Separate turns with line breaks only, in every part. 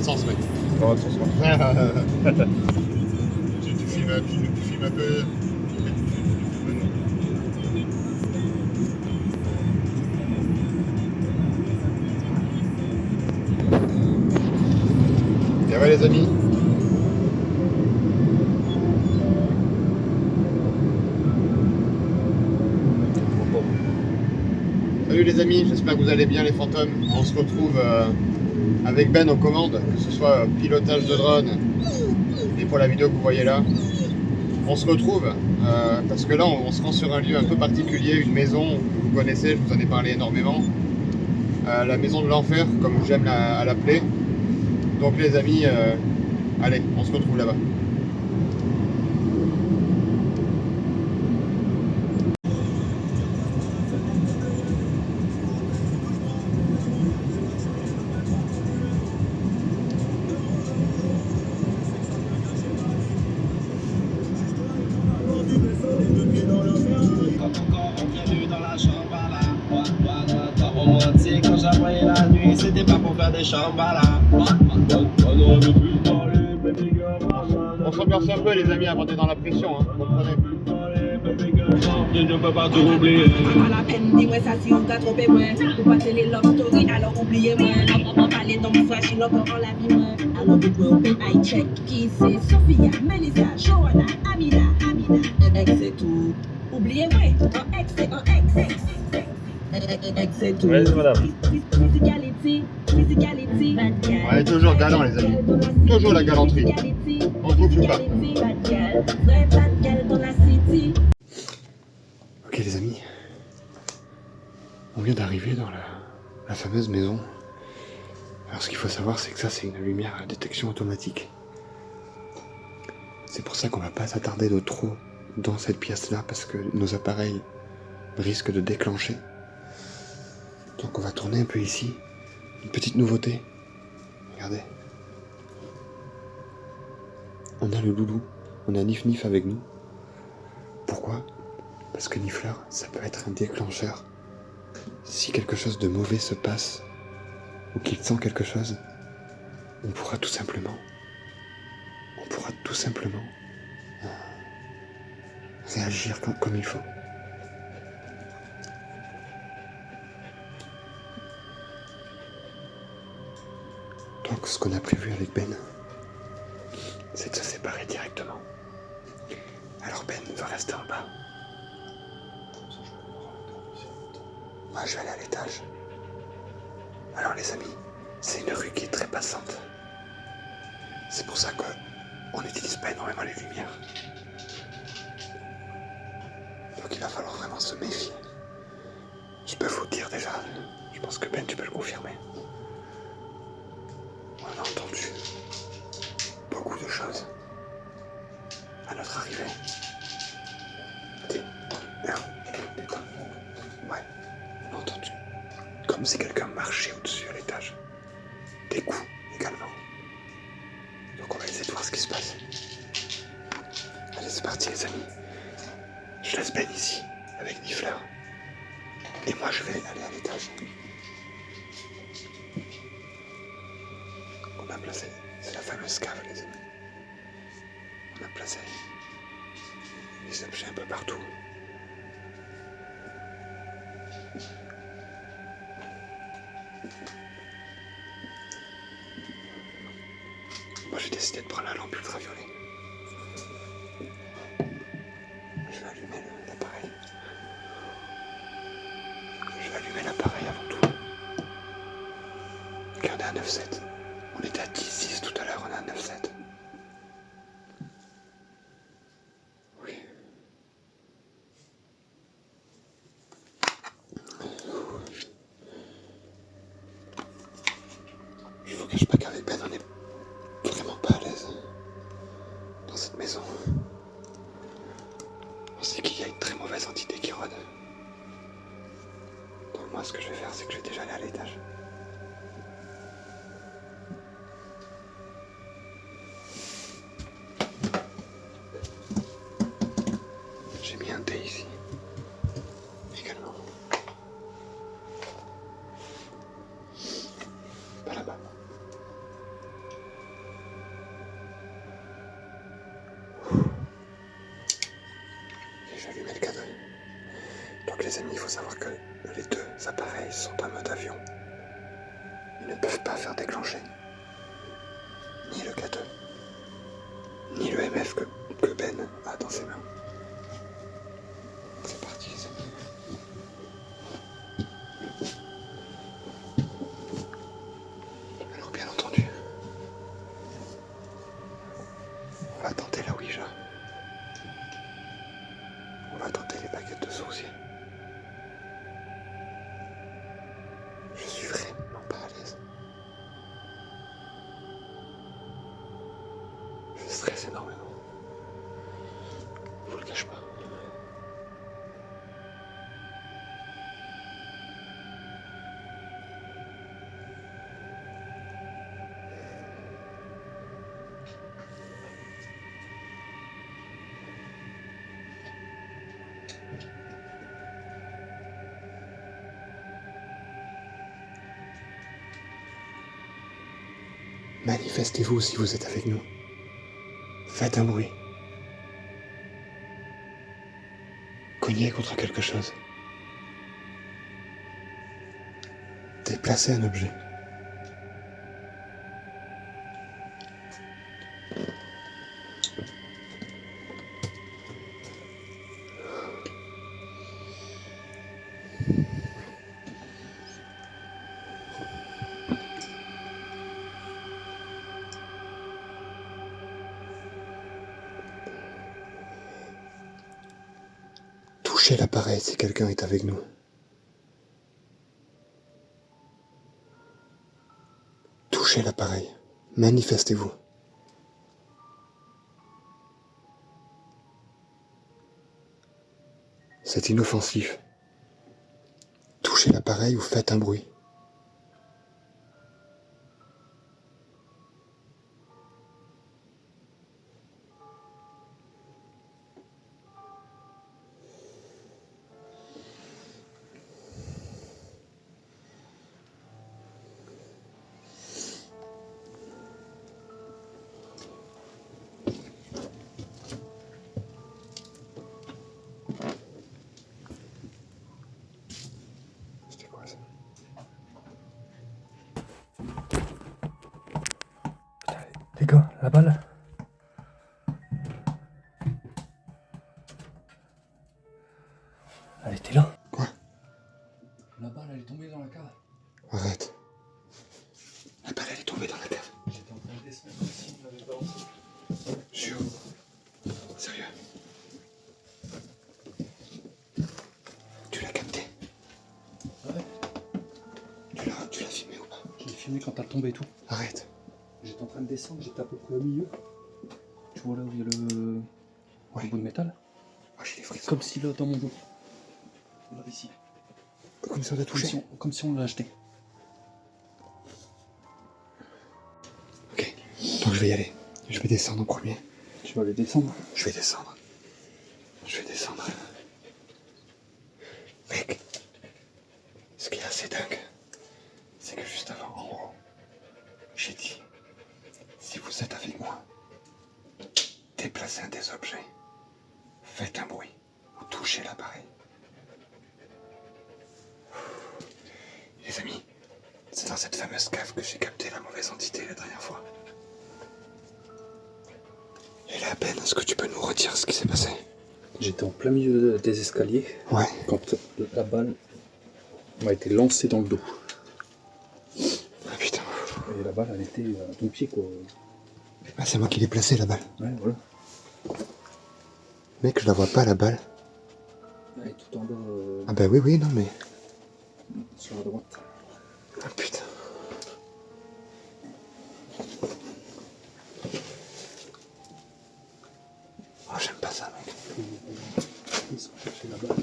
sens, mec.
Dans l'autre sens, moi.
Tu filmes un peu. Et ouais les amis. Salut les amis, j'espère que vous allez bien les fantômes. On se retrouve avec Ben aux commandes, que ce soit pilotage de drone et pour la vidéo que vous voyez là. On se retrouve parce que là on se rend sur un lieu un peu particulier, une maison que vous connaissez, je vous en ai parlé énormément. La maison de l'enfer, comme j'aime à l'appeler. Donc les amis, allez, on se retrouve là-bas.
Quand j'apprenais la nuit, c'était pas pour faire des chambala.
On s'ambiance un peu les amis avant d'être dans la pression, hein, vous comprenez.
Je ne peux pas tout oublier.
À la peine, dis-moi ça si on t'a trompé, moi. Pour passer les love stories, alors oubliez-moi. On parlait dans mon fragile encore en la vie, moi. Alors vous pouvez I check. Qui c'est Sophia, Melissa, Joanna, Amina. Ex c'est tout. Oubliez-moi, un ex c'est un ex. Ex c'est tout.
Ouais, madame.
Physicality, bad girl.
On est toujours galant les amis. Toujours la galanterie. On ne coupe pas.
Vrai bad girl dans la city.
Ok les amis, on vient d'arriver dans la fameuse maison. Alors ce qu'il faut savoir c'est que ça c'est une lumière à détection automatique. C'est pour ça qu'on va pas s'attarder de trop dans cette pièce là parce que nos appareils risquent de déclencher. Donc on va tourner un peu ici. Une petite nouveauté. Regardez. On a le loulou, on a Nif Nif avec nous. Pourquoi ? Parce que Nifleur, ça peut être un déclencheur. Si quelque chose de mauvais se passe, ou qu'il sent quelque chose, on pourra tout simplement réagir comme il faut. Donc ce qu'on a prévu avec Ben, c'est de se séparer directement. Alors Ben va rester en bas. Moi je vais aller à l'étage. Alors les amis, c'est une rue qui est très passante. C'est pour ça qu'on n'utilise pas énormément les lumières. Donc il va falloir vraiment se méfier. Je peux vous dire déjà, je pense que Ben tu peux le confirmer. On a entendu beaucoup de choses à notre arrivée. Ouais, on a entendu comme si quelqu'un marchait au-dessus à l'étage. Des coups également. Donc on va essayer de voir ce qui se passe. Allez c'est parti les amis. Je laisse Ben ici avec Nifleur. Et moi je vais aller à l'étage. On a placé, c'est la fameuse cave les amis. On a placé des objets un peu partout. Moi j'ai décidé de prendre la lampe ultraviolet. Je vais allumer l'appareil. Je vais allumer l'appareil avant tout. Ok, on est à 9,7. On était à 10,6 tout à l'heure, on est à 9,7. Oui. Je vous cache pas qu'avec Ben on est vraiment pas à l'aise dans cette maison. On sait qu'il y a une très mauvaise entité qui rôde. Donc moi ce que je vais faire c'est que je vais déjà aller à l'étage. J'ai mis un thé ici. Également. Pas là-bas. deux. Donc les amis, il faut savoir que les deux appareils sont en mode avion. Ils ne peuvent pas faire déclencher ni le K2, ni le MF que Ben a dans ses mains. C'est parti les amis. Alors bien entendu, on va tenter la Ouija. On va tenter les baguettes de sorcier. Je suis vraiment pas à l'aise. Je stresse énormément. Je vous le cache pas. Manifestez-vous si vous êtes avec nous. Faites un bruit. Cognez contre quelque chose. Déplacez un objet. Touchez l'appareil si quelqu'un est avec nous. Touchez l'appareil. Manifestez-vous. C'est inoffensif. Touchez l'appareil ou faites un bruit.
Les gars, la balle. Elle était là.
Quoi?
La balle, elle est tombée dans la cave.
Arrête. La balle, elle est tombée dans la cave.
J'étais en train de descendre ici, on l'avait balancé.
Sûr. Sérieux. Tu l'as capté?
Ouais.
Tu l'as filmé ou pas?
Je l'ai filmé quand elle tombait et tout.
Arrête.
J'étais en train de descendre, j'étais à peu près au milieu. Tu vois là où il y a le bout de métal?
Moi j'ai des frissons.
Comme si là, dans mon dos. Là, ici.
Comme si on l'a touché.
Comme si on l'a acheté.
Ok. Donc je vais y aller. Je vais descendre en premier.
Tu vas aller descendre?
Je vais descendre. Mec, ce qui est assez dingue, c'est que juste avant, en haut, j'ai dit, si vous êtes avec moi, déplacez un des objets, faites un bruit ou touchez l'appareil. Les amis, c'est dans cette fameuse cave que j'ai capté la mauvaise entité la dernière fois. Et là, Ben, est-ce que tu peux nous redire ce qui s'est passé?
J'étais en plein milieu des escaliers.
Ouais.
Quand la balle m'a été lancée dans le dos.
Ah putain.
Et la balle, elle était à ton pied, quoi.
Ah, c'est moi qui l'ai placée, la balle.
Ouais, voilà.
Mec, je la vois pas, la balle.
Elle est tout en bas.
Ah bah oui, non mais...
Sur la droite.
Ah putain. Oh, j'aime pas ça, mec.
Ils sont chercher la balle.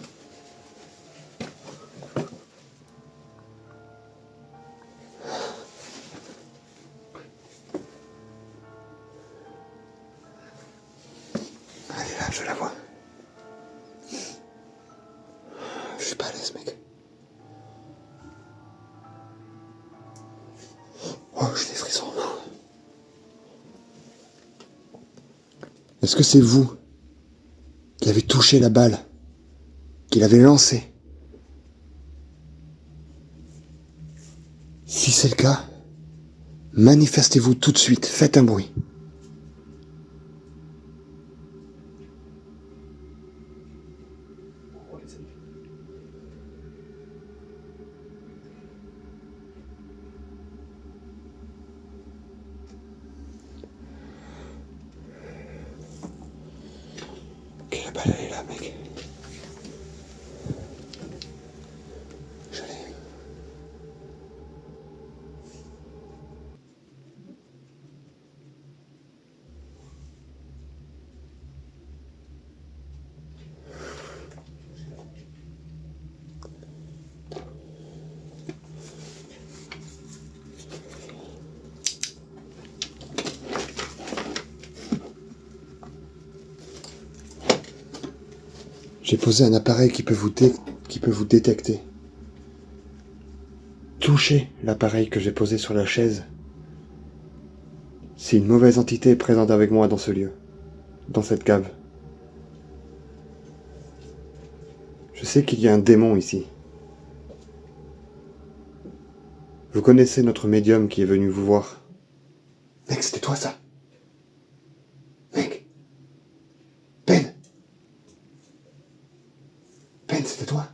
Elle est là, je la vois. Je suis pas à l'aise, mec. Oh, j'ai des frissons. Est-ce que c'est vous qui avez touché la balle qu'il avait lancé. Si c'est le cas, manifestez-vous tout de suite, faites un bruit.
Oh, les amis.
Ok, la balle elle est là, mec. J'ai posé un appareil qui peut vous détecter. Touchez l'appareil que j'ai posé sur la chaise. Si une mauvaise entité est présente avec moi dans ce lieu, dans cette cave. Je sais qu'il y a un démon ici. Vous connaissez notre médium qui est venu vous voir. Mec, c'était toi ça? Mec! Ben! Ben, c'était toi?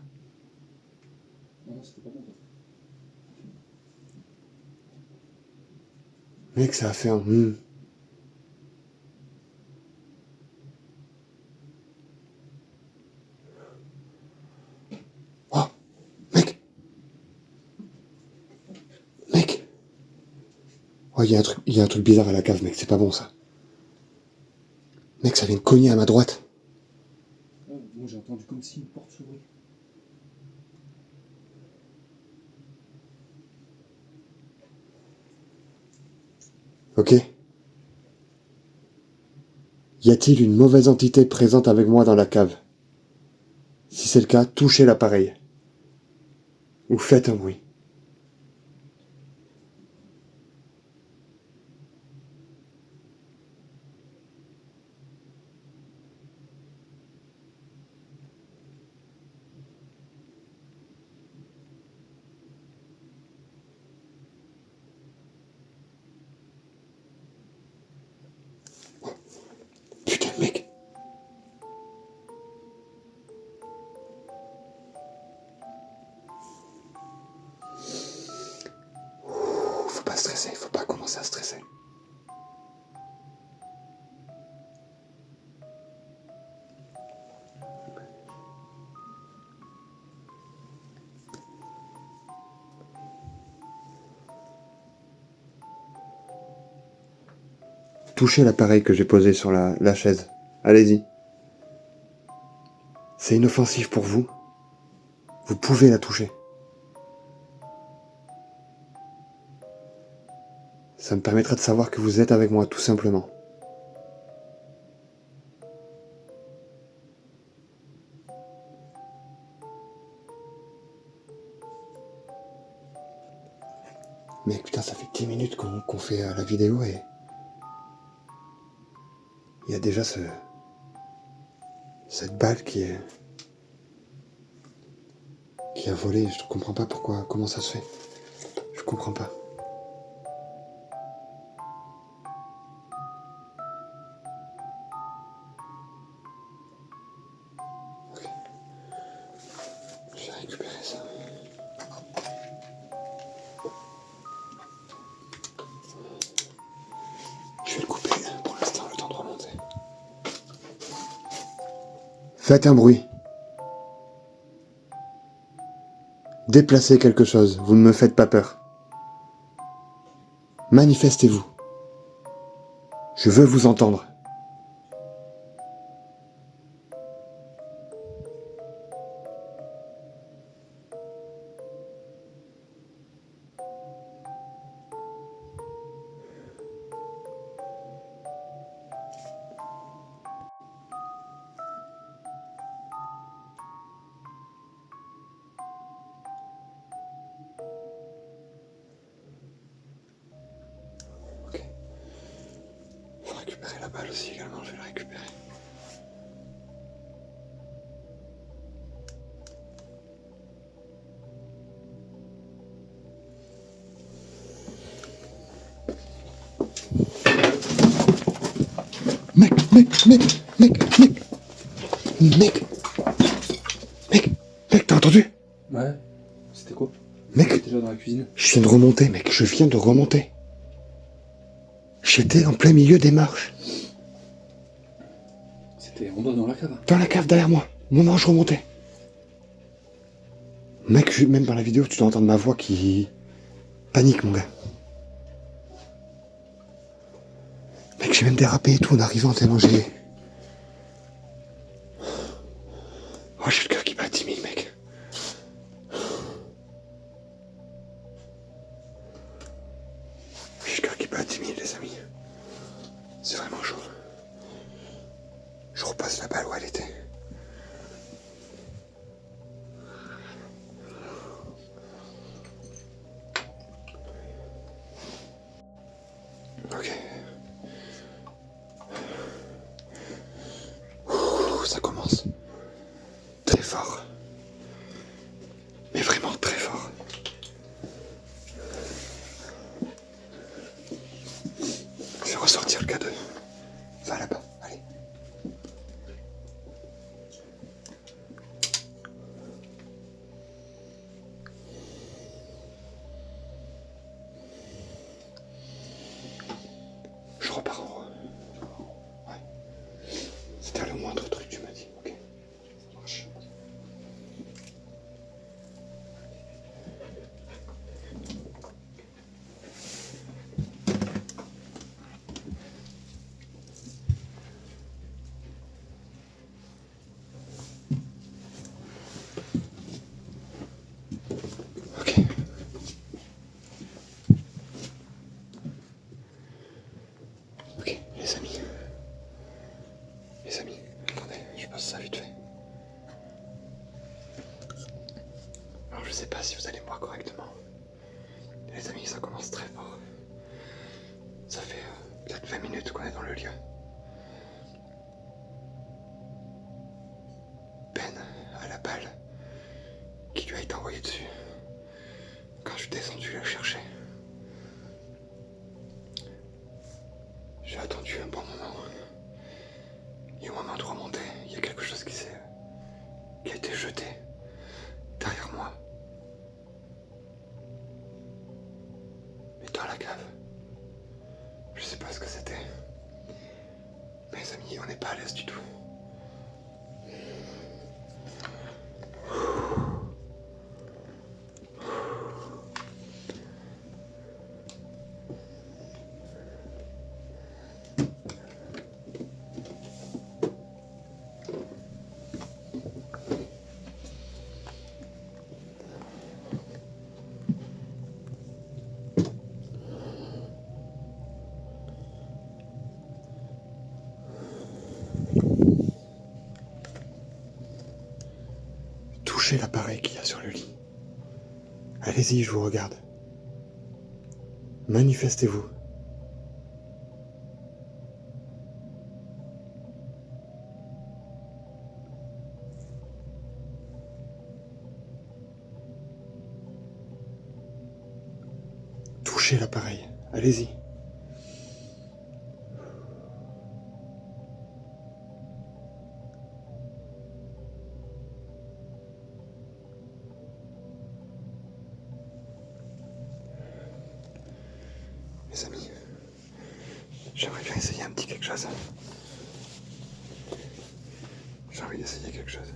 Non, c'était pas bon.
Mec, ça a fait un Oh! Mec! Mec! Oh, il y a un truc bizarre à la cave, mec, c'est pas bon ça. Mec, ça vient de cogner à ma droite.
Ouais, moi j'ai entendu comme si une porte s'ouvrait.
Ok? Y a-t-il une mauvaise entité présente avec moi dans la cave? Si c'est le cas, touchez l'appareil. Ou faites un bruit. Putain, mec. Faut pas stresser, faut pas commencer à stresser. Touchez l'appareil que j'ai posé sur la chaise. Allez-y. C'est inoffensif pour vous. Vous pouvez la toucher. Ça me permettra de savoir que vous êtes avec moi, tout simplement. Mec, putain, ça fait 10 minutes qu'on fait la vidéo et... Il y a déjà cette balle qui a volé. Je comprends pas pourquoi, comment ça se fait. Je comprends pas. Ok. Je vais récupérer ça. Je vais le couper pour l'instant, le temps de remonter. Faites un bruit. Déplacez quelque chose, vous ne me faites pas peur. Manifestez-vous. Je veux vous entendre. Ok. Faut récupérer la balle aussi également, je vais la récupérer. Mec, t'as entendu?
Ouais. C'était quoi?
Mec,
J'étais déjà dans la cuisine.
je viens de remonter, mec, je viens de remonter. J'étais en plein milieu des marches.
C'était en bas dans la cave.
Dans la cave derrière moi. Au moment où je remontais. Mec, même dans la vidéo, tu dois entendre ma voix qui panique, mon gars. Mec, j'ai même dérapé et tout en arrivant tellement j'ai... Oh, j'ai le cœur qui bat à 10 000, mec. J'ai le cœur qui bat à 10 000, les amis. C'est vraiment chaud. Je repasse la balle où elle était. Ok. Ouh, ça commence. Très fort. Mais vraiment très fort. Je vais ressortir le K2. Va là-bas, allez. Je repars en haut. Ouais. C'était le moindre truc, tu m'as dit. Ok. Ça marche. Ok. Ok, les amis. Les amis, attendez, je passe ça vite fait. Alors je sais pas si vous allez me voir correctement. Les amis, ça commence très fort. Ça fait peut-être 20 minutes qu'on est dans le lieu. Ben a la balle qui lui a été envoyée dessus. Quand je suis descendu la chercher. J'ai attendu un bon moment. Et au moment de remonter, il y a quelque chose qui a été jeté derrière moi. Et dans la cave. Je sais pas ce que c'était. Mes amis, on n'est pas à l'aise du tout. Touchez l'appareil qu'il y a sur le lit. Allez-y, je vous regarde. Manifestez-vous. Touchez l'appareil. Allez-y. Mes amis, j'aimerais bien essayer un petit quelque chose. J'ai envie d'essayer quelque chose.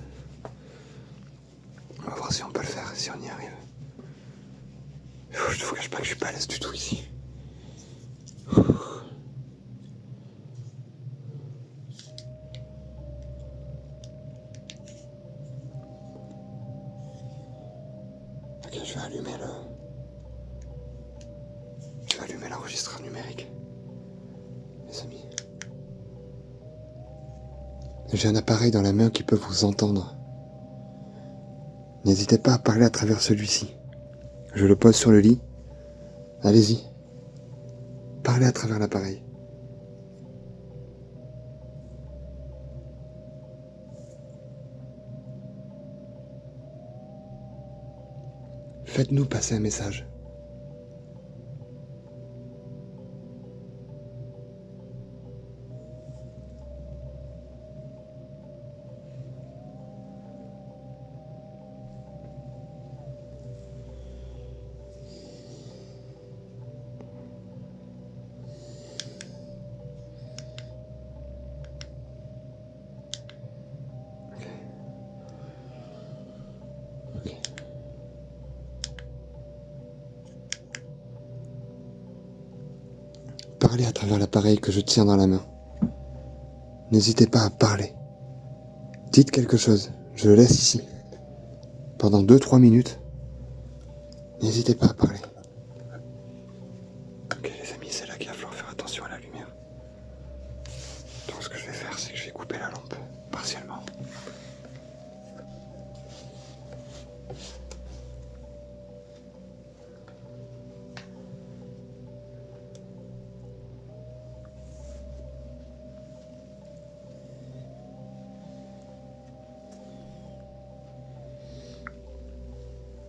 On va voir si on peut le faire, si on y arrive. Je ne vous cache pas que je suis pas à l'aise du tout ici. Ok, je vais allumer l'enregistreur numérique. Mes amis. J'ai un appareil dans la main qui peut vous entendre. N'hésitez pas à parler à travers celui-ci. Je le pose sur le lit. Allez-y. Parlez à travers l'appareil. Faites-nous passer un message. parler à travers l'appareil que je tiens dans la main. N'hésitez pas à parler. Dites quelque chose, je le laisse ici. Pendant 2-3 minutes, n'hésitez pas à parler. Ok les amis, c'est là qu'il va falloir faire attention à la lumière. Donc ce que je vais faire, c'est que je vais couper la lampe, partiellement.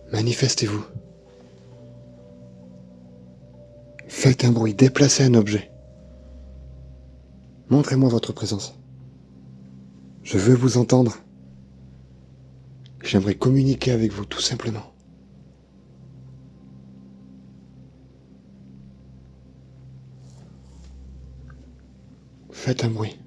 Manifestez-vous. Faites un bruit, déplacez un objet. Montrez-moi votre présence. Je veux vous entendre. J'aimerais communiquer avec vous, tout simplement. Faites un bruit.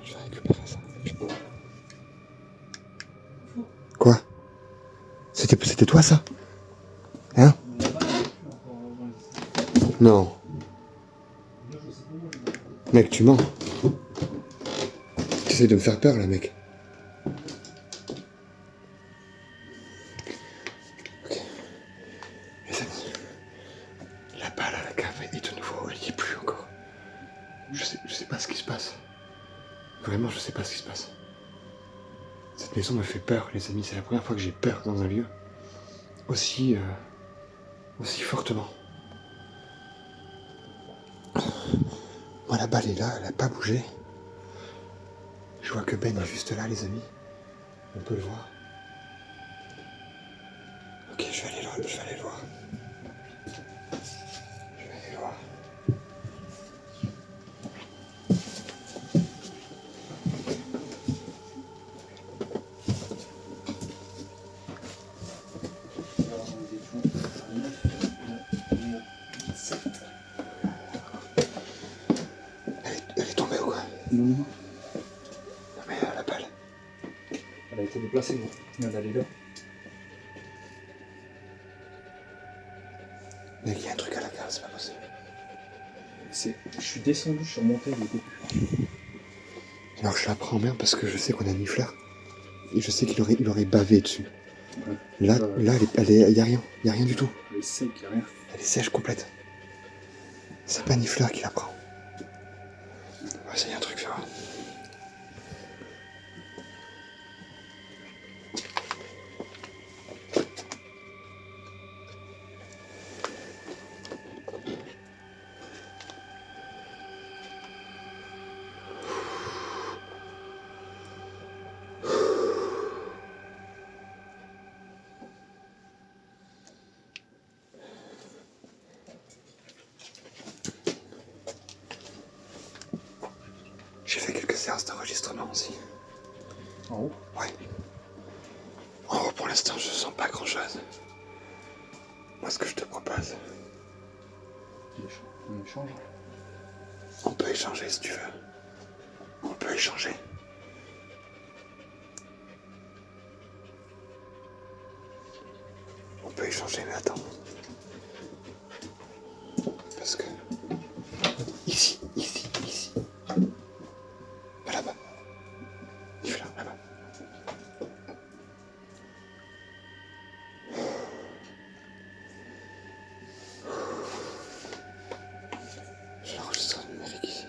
Je vais récupérer ça. Quoi? C'était toi ça? Hein? Non. Mec, tu mens. Tu essaies de me faire peur là, mec. Ok. Les amis, la balle à la cave est de nouveau, elle n'y est plus encore. Je sais pas ce qui se passe. Vraiment, je sais pas ce qui se passe. Cette maison me fait peur, les amis. C'est la première fois que j'ai peur dans un lieu aussi fortement. Moi, la balle est là, elle a pas bougé. Je vois que Ben est juste là, les amis. On peut le voir. Ok, je vais aller le voir. Je vais aller le voir. Elle est tombée ou quoi?
Non.
Non mais la balle.
Elle a été déplacée, gros. Elle est là.
Mec, il y a un truc à la cave, c'est pas possible.
Je suis descendu, je suis remonté, il était plus.
Alors je la prends en main parce que je sais qu'on a mis Fleur. Et je sais qu'il aurait bavé dessus.
Ouais.
Là, il y a rien. Il y a rien du tout.
Elle est sec, il y a rien.
Elle est sèche complète. C'est pas Nifleur qui la prend. On va essayer un truc, Fleur. J'ai fait quelques séances d'enregistrement aussi.
En haut?
Ouais. En haut, pour l'instant, je sens pas grand chose. Moi, ce que je te propose,
On échange.
on peut échanger si tu veux. On peut échanger. On peut échanger, mais attends. Parce que... Ici. Pas là-bas. Il fait là-bas. Je l'enregistre numérique ici.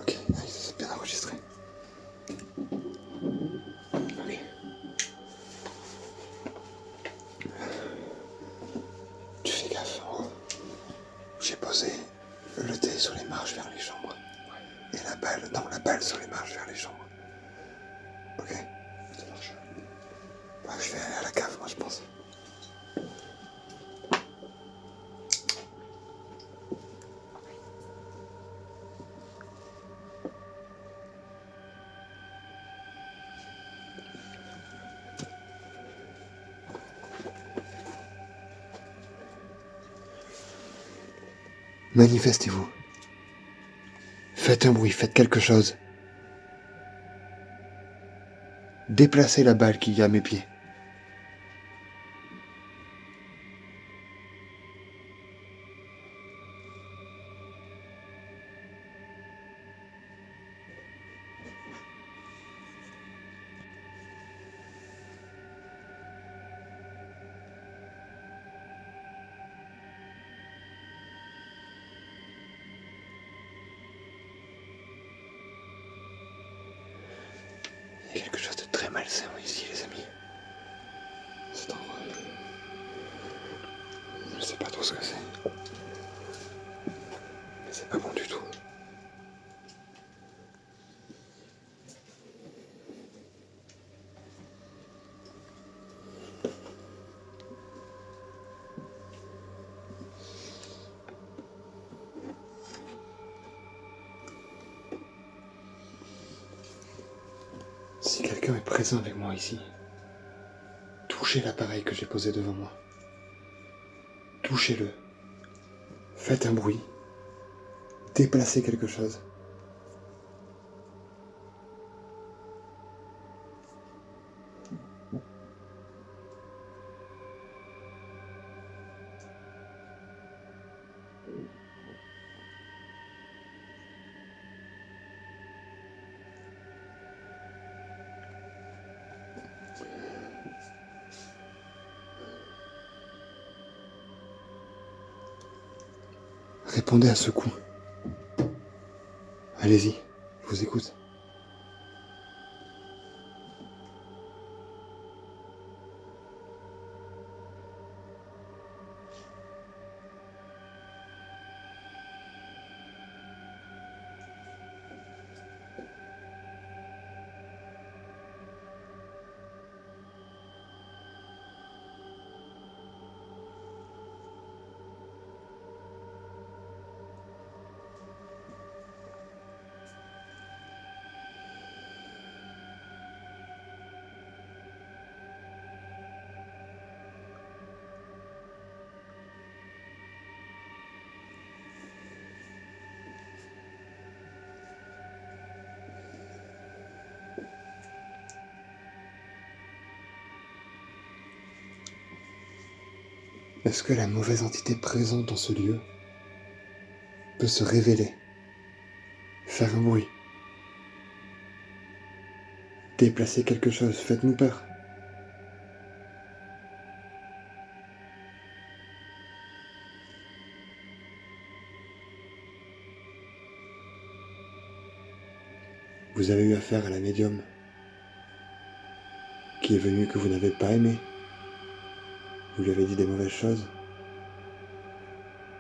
Ok, ah, c'est bien enregistré. Ok. Tu fais gaffe en haut. J'ai posé le dé sur les marches vers les chambres. Et la balle sur les marches vers les chambres. Ok?
Ça marche.
Ouais, je vais aller à la cave, moi, je pense. Manifestez-vous. Faites un bruit, faites quelque chose. Déplacez la balle qu'il y a à mes pieds. Il y a quelque chose de très malsain ici, les amis. Cet endroit. Je sais pas trop ce que c'est. Mais c'est pas bon du tout. Si quelqu'un est présent avec moi ici, touchez l'appareil que j'ai posé devant moi. Touchez-le. Faites un bruit. Déplacez quelque chose. Répondez à ce coup. Allez-y, je vous écoute. Est-ce que la mauvaise entité présente dans ce lieu peut se révéler, faire un bruit, déplacer quelque chose? Faites-nous peur. Vous avez eu affaire à la médium qui est venue que vous n'avez pas aimé. Vous lui avez dit des mauvaises choses.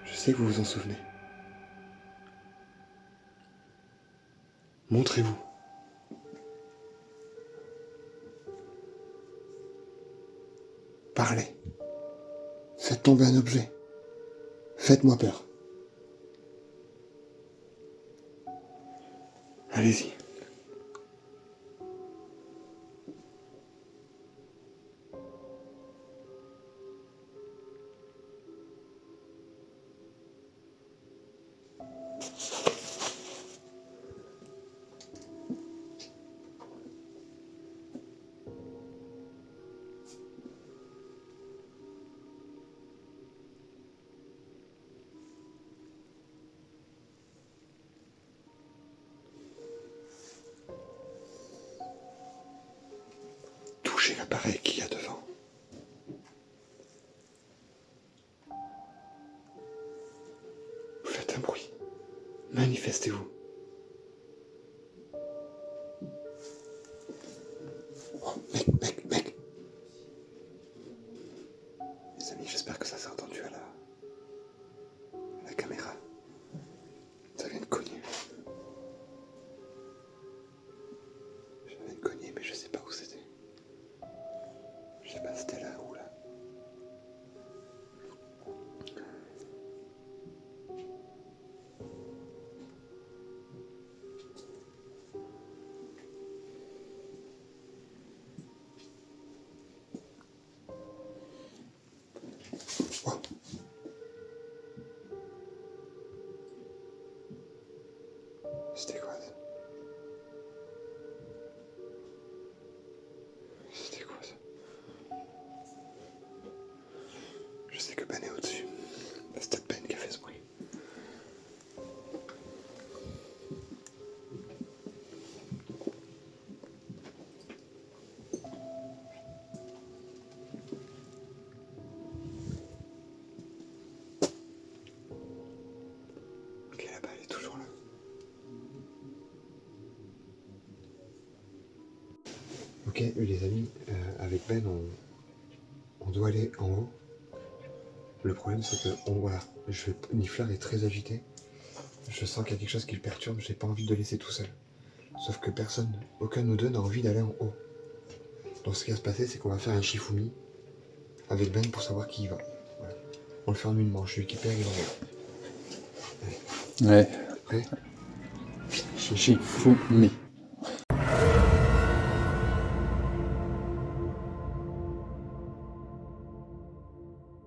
Je sais que vous vous en souvenez. Montrez-vous. Parlez. Faites tomber un objet. Faites-moi peur. Allez-y. Touchez l'appareil qu'il y a devant. Faites un bruit. Manifestez-vous. Oh, mec. Les amis, j'espère que ça s'est entendu à la caméra. Ça vient de cogner. Ça vient de cogner, mais je sais pas où c'était. Je sais pas si c'était là ou là. Oh. Je sais que Ben est au-dessus. C'est peut-être Ben qui a fait ce bruit. Ok, là-bas, elle est toujours là. Ok, les amis, avec Ben, on doit aller en haut. Le problème, c'est que voilà, Niffler est très agité. Je sens qu'il y a quelque chose qui le perturbe. J'ai pas envie de le laisser tout seul. Sauf que aucun de nous deux n'a envie d'aller en haut. Donc ce qui va se passer, c'est qu'on va faire un Shifumi avec Ben pour savoir qui y va. Voilà. On le fait en une manche. Celui qui perd, il en va.
Ouais.
Prêt?
Shifumi.